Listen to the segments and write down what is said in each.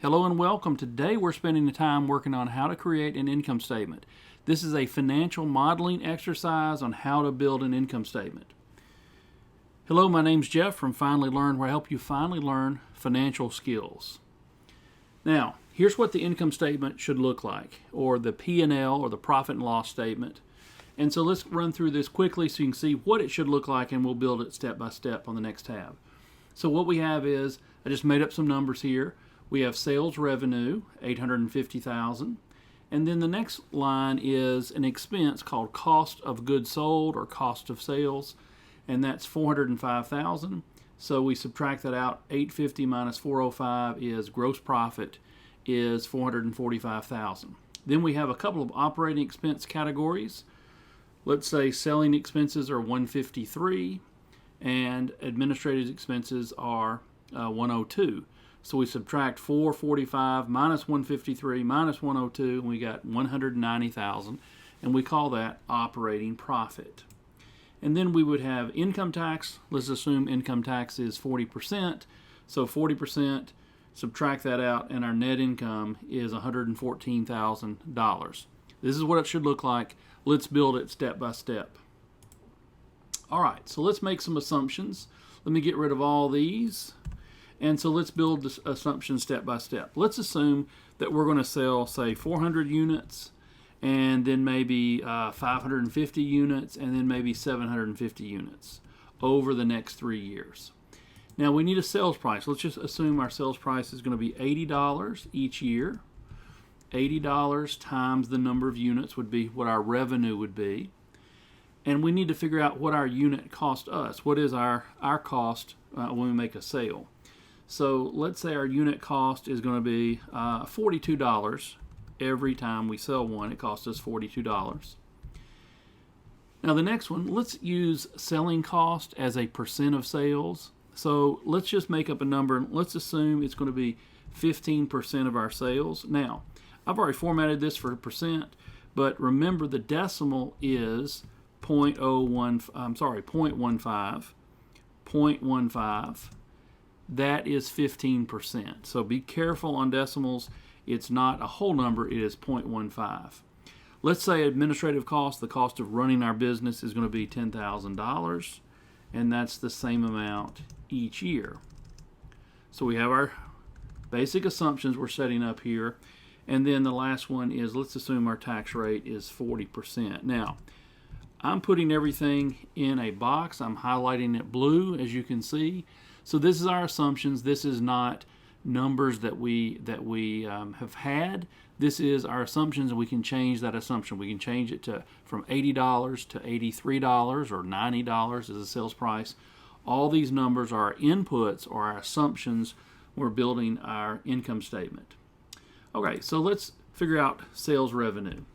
Hello and welcome. Today we're spending the time working on how to create an income statement. This is a financial modeling exercise on how to build an income statement. Hello, my name's Jeff from Finally Learn, where I help you finally learn financial skills. Now, here's what the income statement should look like, or the P&L, or the profit and loss statement. And so let's run through this quickly so you can see what it should look like, and we'll build it step by step on the next tab. So what we have is, I just made up some numbers here. We have sales revenue, $850,000, and then the next line is an expense called cost of goods sold or cost of sales, and that's $405,000. So we subtract that out. $850 minus $405 is gross profit is $445,000. Then we have a couple of operating expense categories. Let's say selling expenses are $153 and administrative expenses are $102. So we subtract $445 minus $153 minus $102, and we got $190,000, and we call that operating profit. And then we would have income tax. Let's assume income tax is 40%. So 40%, subtract that out, and our net income is $114,000. This is what it should look like. Let's build it step by step. All right, so let's make some assumptions. Let me get rid of all these. And so let's build this assumption step by step. Let's assume that we're going to sell, say, 400 units, and then maybe 550 units, and then maybe 750 units over the next 3 years. Now we need a sales price. Let's just assume our sales price is going to be $80 each year. $80 times the number of units would be what our revenue would be. And we need to figure out what our unit cost us. What is our cost when we make a sale? So let's say our unit cost is going to be $42 every time we sell one. It costs us $42. Now the next one, let's use selling cost as a percent of sales. So let's just make up a number. Let's assume it's going to be 15% of our sales. Now, I've already formatted this for percent, but remember the decimal is 0.15. That is 15%. So be careful on decimals. It's not a whole number, it is 0.15. Let's say administrative cost, the cost of running our business, is going to be $10,000, and that's the same amount each year. So we have our basic assumptions we're setting up here. And then the last one is, let's assume our tax rate is 40%. Now, I'm putting everything in a box. I'm highlighting it blue, as you can see. So this is our assumptions. This is not numbers that we have had. This is our assumptions, and we can change that assumption. We can change it from $80 to $83 or $90 as a sales price. All these numbers are our inputs or our assumptions when we're building our income statement. Okay, so let's figure out sales revenue.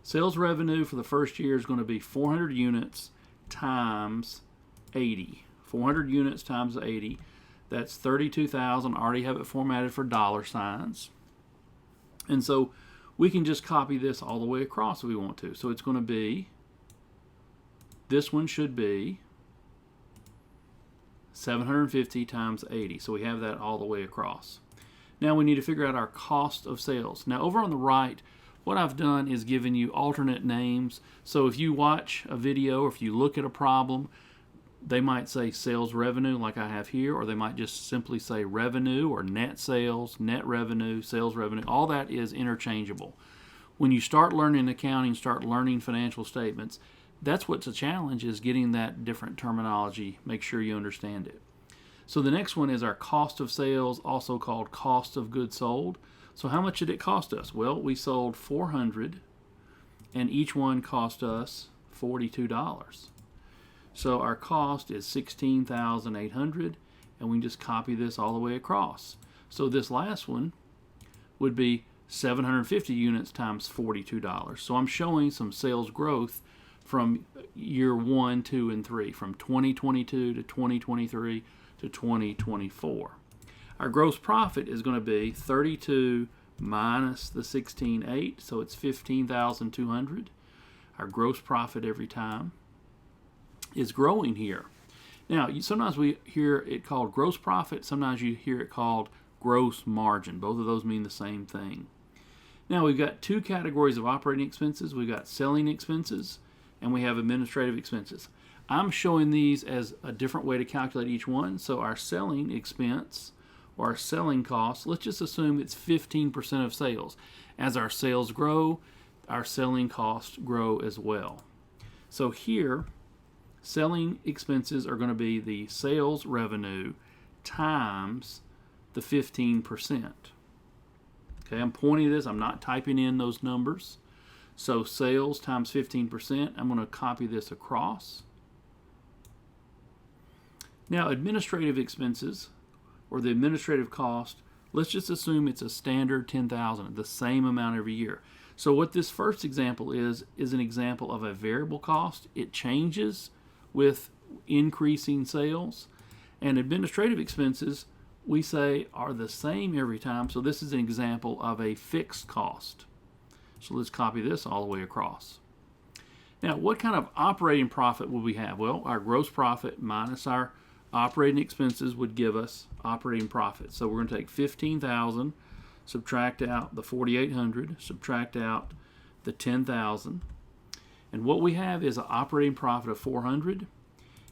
Sales revenue for the first year is going to be 400 units times 80. 400 units times 80, that's 32,000. I already have it formatted for dollar signs. And so we can just copy this all the way across if we want to. So it's going to be, this one should be 750 times 80. So we have that all the way across. Now we need to figure out our cost of sales. Now over on the right, what I've done is given you alternate names. So if you watch a video or if you look at a problem, they might say sales revenue like I have here, or they might just simply say revenue or net sales, net revenue, sales revenue. All that is interchangeable. When you start learning accounting, start learning financial statements, that's what's a challenge, is getting that different terminology. Make sure you understand it. So the next one is our cost of sales, also called cost of goods sold. So how much did it cost us? Well, we sold 400, and each one cost us $42. So our cost is $16,800, and we can just copy this all the way across. So this last one would be 750 units times $42. So I'm showing some sales growth from year 1, 2, and 3, from 2022 to 2023 to 2024. Our gross profit is going to be 32 minus the 16,800, so it's 15,200. Our gross profit every time is growing here. Now, sometimes we hear it called gross profit, sometimes you hear it called gross margin. Both of those mean the same thing. Now we've got two categories of operating expenses. We've got selling expenses and we have administrative expenses. I'm showing these as a different way to calculate each one. So our selling expense or our selling cost, let's just assume it's 15% of sales. As our sales grow, our selling costs grow as well. So here, selling expenses are going to be the sales revenue times the 15%. Okay, I'm pointing this, I'm not typing in those numbers. So sales times 15%, I'm going to copy this across. Now administrative expenses, or the administrative cost, let's just assume it's a standard $10,000, the same amount every year. So what this first example is an example of a variable cost. It changes with increasing sales. And administrative expenses, we say, are the same every time. So this is an example of a fixed cost. So let's copy this all the way across. Now, what kind of operating profit will we have? Well, our gross profit minus our operating expenses would give us operating profit. So we're going to take 15,000, subtract out the 4,800, subtract out the 10,000. And what we have is an operating profit of 400.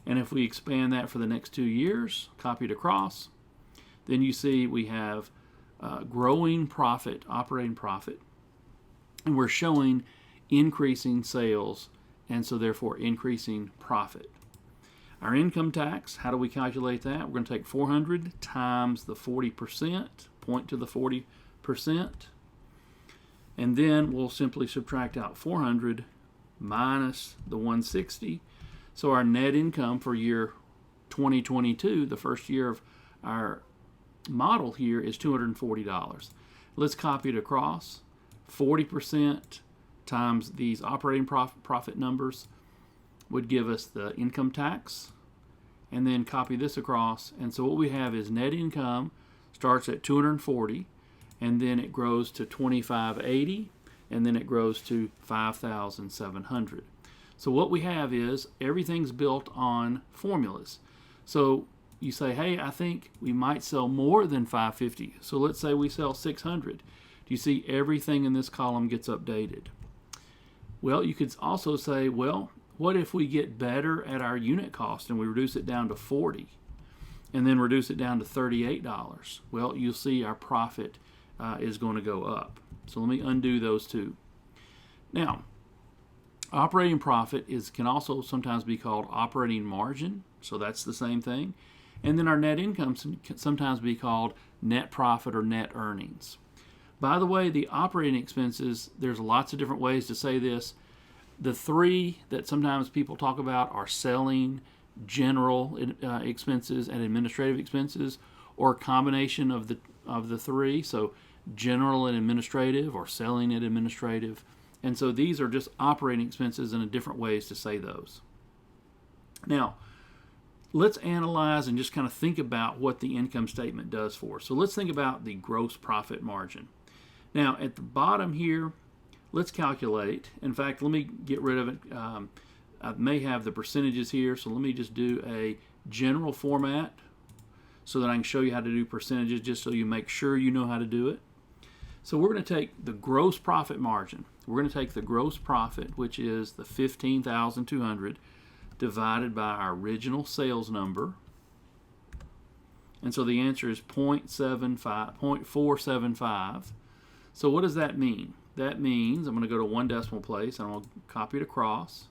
And if we expand that for the next 2 years, copy it across, then you see we have growing profit, operating profit, and we're showing increasing sales, and so therefore increasing profit. Our income tax, how do we calculate that? We're going to take 400 times the 40%, point to the 40%, and then we'll simply subtract out 400 minus the 160. So our net income for year 2022, the first year of our model here, is $240. Let's copy it across. 40% times these operating profit numbers would give us the income tax, and then copy this across. And so what we have is net income starts at 240, and then it grows to 2580, and then it grows to 5,700. So what we have is everything's built on formulas. So you say, hey, I think we might sell more than 550. So let's say we sell 600. Do you see everything in this column gets updated? Well, you could also say, well, what if we get better at our unit cost and we reduce it down to 40 and then reduce it down to $38? Well, you'll see our profit is going to go up. So let me undo those two. Now, operating profit can also sometimes be called operating margin, so that's the same thing. And then our net income can sometimes be called net profit or net earnings. By the way, the operating expenses, there's lots of different ways to say this. The three that sometimes people talk about are selling, general expenses, and administrative expenses, or a combination of the three. So general and administrative, or selling and administrative. And so these are just operating expenses and different ways to say those. Now, let's analyze and just kind of think about what the income statement does for us. So let's think about the gross profit margin. Now, at the bottom here, let's calculate. In fact, let me get rid of it. I may have the percentages here, so let me just do a general format so that I can show you how to do percentages, just so you make sure you know how to do it. So we're going to take the gross profit margin. We're going to take the gross profit, which is the 15,200, divided by our original sales number. And so the answer is 0.475. So what does that mean? That means I'm going to go to one decimal place and I'm going to copy it across.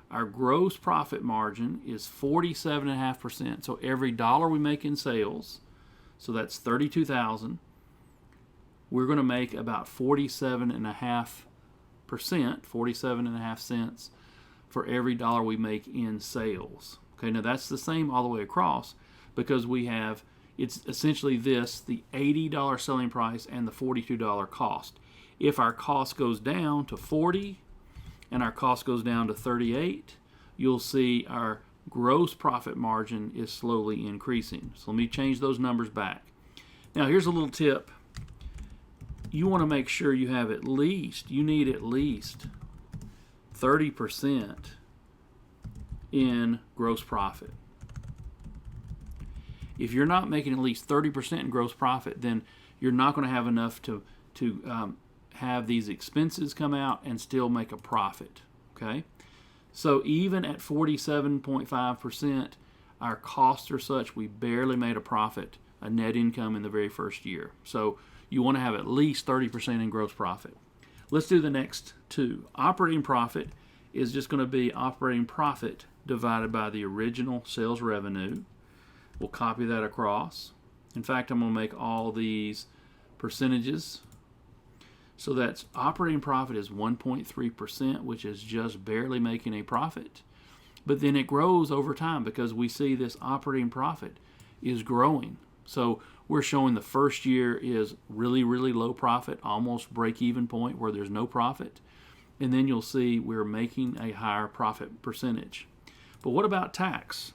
Our gross profit margin is 47.5%. So every dollar we make in sales, so that's 32,000, we're going to make about 47.5%, 47.5 cents for every dollar we make in sales. Okay, now that's the same all the way across, because we have, it's essentially this, the $80 selling price and the $42 cost. If our cost goes down to 40 and our cost goes down to 38, you'll see our gross profit margin is slowly increasing. So let me change those numbers back. Now here's a little tip. You want to make sure you have you need at least 30% in gross profit. If you're not making at least 30% in gross profit, then you're not going to have enough to have these expenses come out and still make a profit. Okay, so even at 47.5%, our costs are such we barely made a profit, a net income in the very first year. So you want to have at least 30% in gross profit. Let's do the next two. Operating profit is just going to be operating profit divided by the original sales revenue. We'll copy that across. In fact, I'm going to make all these percentages. So that's operating profit is 1.3%, which is just barely making a profit. But then it grows over time because we see this operating profit is growing. So we're showing the first year is really, really low profit, almost break-even point where there's no profit. And then you'll see we're making a higher profit percentage. But what about tax?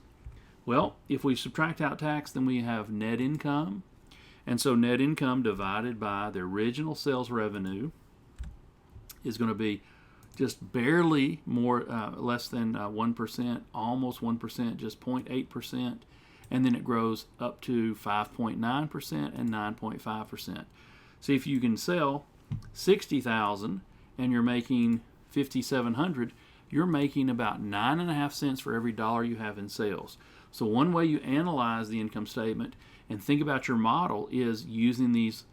Well, if we subtract out tax, then we have net income. And so net income divided by the original sales revenue is going to be just barely more, less than 1%, almost 1%, just 0.8%. And then it grows up to 5.9% and 9.5%. See, if you can sell 60,000 and you're making 5,700, you're making about 9.5 cents for every dollar you have in sales. So one way you analyze the income statement and think about your model is using these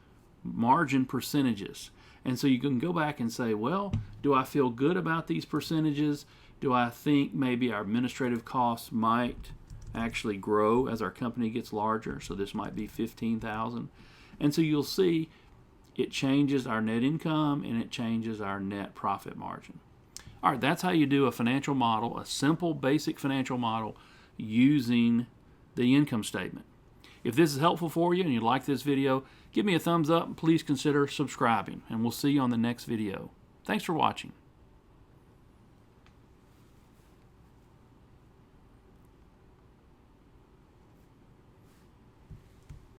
margin percentages. And so you can go back and say, well, do I feel good about these percentages? Do I think maybe our administrative costs might actually grow as our company gets larger? So this might be 15,000. And so you'll see it changes our net income and it changes our net profit margin. All right, that's how you do a financial model, a simple, basic financial model using the income statement. If this is helpful for you and you like this video, give me a thumbs up and please consider subscribing. And we'll see you on the next video. Thanks for watching.